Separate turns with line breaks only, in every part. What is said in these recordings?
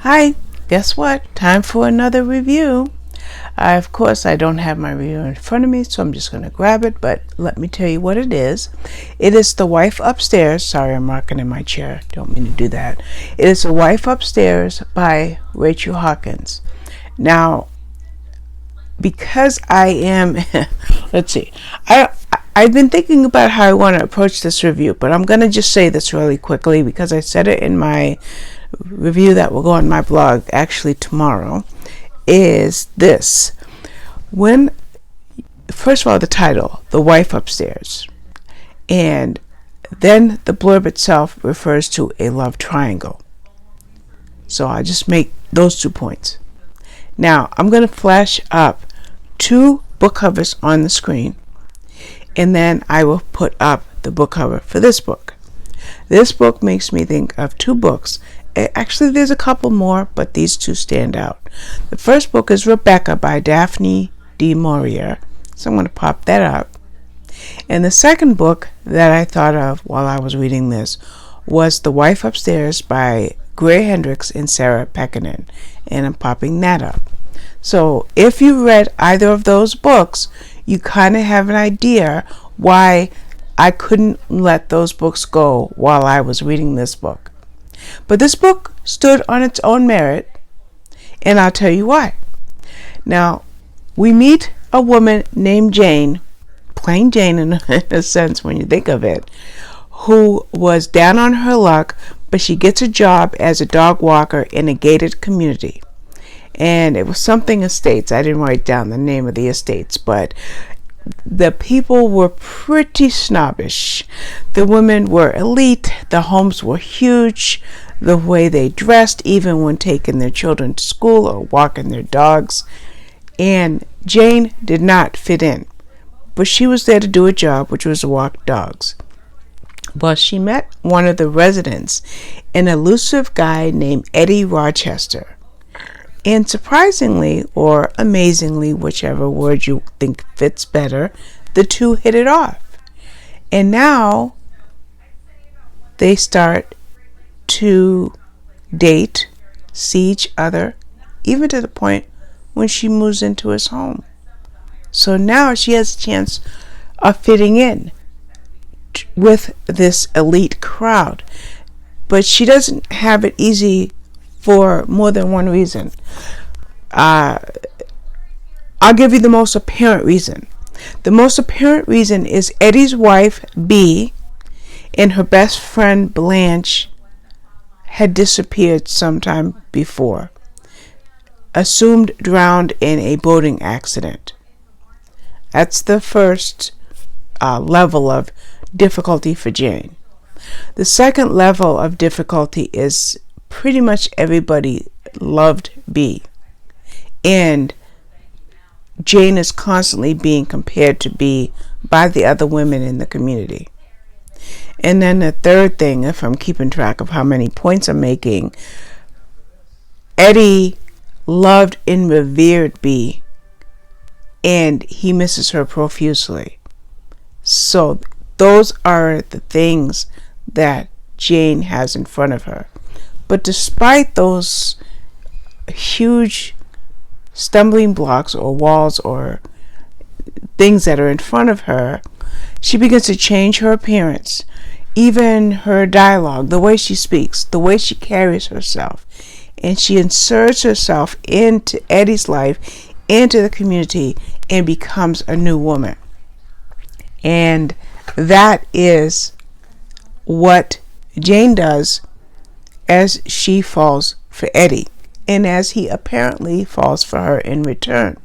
Hi, guess what? Time for another review. Of course, I don't have my review in front of me, so I'm just going to grab it, but let me tell you what it is. It is The Wife Upstairs. Sorry, I'm rocking in my chair. Don't mean to do that. It is The Wife Upstairs by Rachel Hawkins. Now, because I am, let's see, I've been thinking about how I want to approach this review, but I'm going to just say this really quickly because I said it in my review that will go on my blog actually tomorrow. Is this: first of all, the title, The Wife Upstairs, and then the blurb itself refers to a love triangle. So I just make those 2 points. Now I'm going to flash up 2 book covers on the screen, and then I will put up the book cover for this book. This book makes me think of 2 books. Actually, there's a couple more, but these 2 stand out. The first book is Rebecca by Daphne du Maurier. So I'm going to pop that up. And the second book that I thought of while I was reading this was The Wife Upstairs by Gray Hendricks and Sarah Pekkanen. And I'm popping that up. So if you read either of those books, you kind of have an idea why I couldn't let those books go while I was reading this book. But this book stood on its own merit, and I'll tell you why. Now, we meet a woman named Jane, plain Jane in a sense when you think of it, who was down on her luck, but she gets a job as a dog walker in a gated community. And it was something estates. I didn't write down the name of the estates, but the people were pretty snobbish. The women were elite. The homes were huge. The way they dressed, even when taking their children to school or walking their dogs. And Jane did not fit in. But she was there to do a job, which was to walk dogs. Well, she met one of the residents, an elusive guy named Eddie Rochester. And surprisingly, or amazingly, whichever word you think fits better, the 2 hit it off. And now they start to date, see each other, even to the point when she moves into his home. So now she has a chance of fitting in with this elite crowd. But she doesn't have it easy for more than one reason. I'll give you the most apparent reason. The most apparent reason is Eddie's wife, Bea, and her best friend, Blanche, had disappeared sometime before, assumed drowned in a boating accident. That's the first level of difficulty for Jane. The second level of difficulty is pretty much everybody loved Bea, and Jane is constantly being compared to Bea by the other women in the community. And then the third thing, if I'm keeping track of how many points I'm making, Eddie loved and revered Bea, and he misses her profusely. So those are the things that Jane has in front of her. But despite those huge stumbling blocks or walls or things that are in front of her, she begins to change her appearance, even her dialogue, the way she speaks, the way she carries herself. And she inserts herself into Eddie's life, into the community, and becomes a new woman. And that is what Jane does as she falls for Eddie, and as he apparently falls for her in return.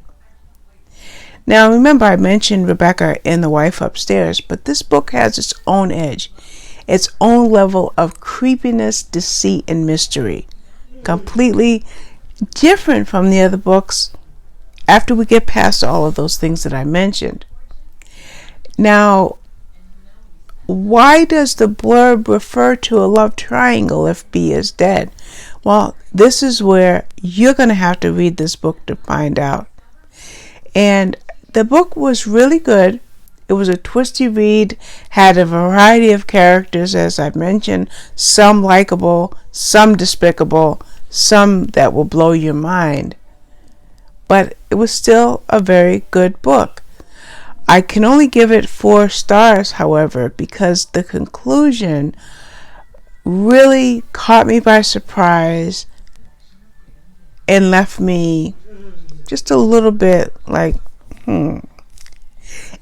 Now, remember, I mentioned Rebecca and The Wife Upstairs, but this book has its own edge, its own level of creepiness, deceit, and mystery, completely different from the other books after we get past all of those things that I mentioned. Now, why does the blurb refer to a love triangle if Bea is dead? Well, this is where you're going to have to read this book to find out. And the book was really good. It was a twisty read, had a variety of characters, as I've mentioned, some likable, some despicable, some that will blow your mind, but it was still a very good book. I can only give it 4 stars, however, because the conclusion really caught me by surprise and left me just a little bit like,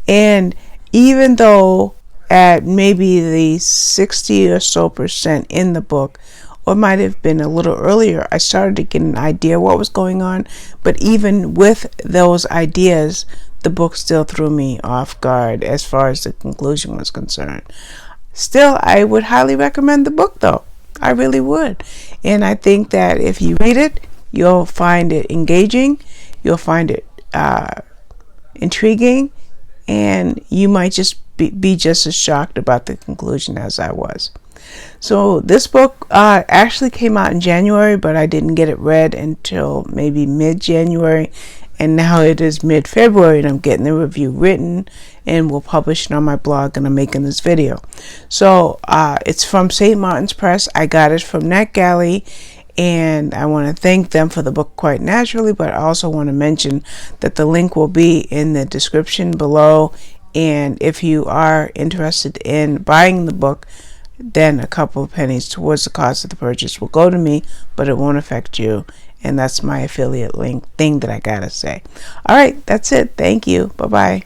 And even though at maybe the 60 or so % in the book, or it might have been a little earlier, I started to get an idea what was going on. But even with those ideas, the book still threw me off guard as far as the conclusion was concerned. Still, I would highly recommend the book, though. I really would. And I think that if you read it, you'll find it engaging, you'll find it intriguing, and you might just be just as shocked about the conclusion as I was. So this book actually came out in January, but I didn't get it read until maybe mid-January, and now it is mid-February, and I'm getting the review written and will publish it on my blog, and I'm making this video. So it's from St. Martin's Press. I got it from NetGalley, and I want to thank them for the book quite naturally, but I also want to mention that the link will be in the description below, and if you are interested in buying the book, then a couple of pennies towards the cost of the purchase will go to me, but it won't affect you. And that's my affiliate link thing that I gotta say. All right, that's it. Thank you. Bye-bye.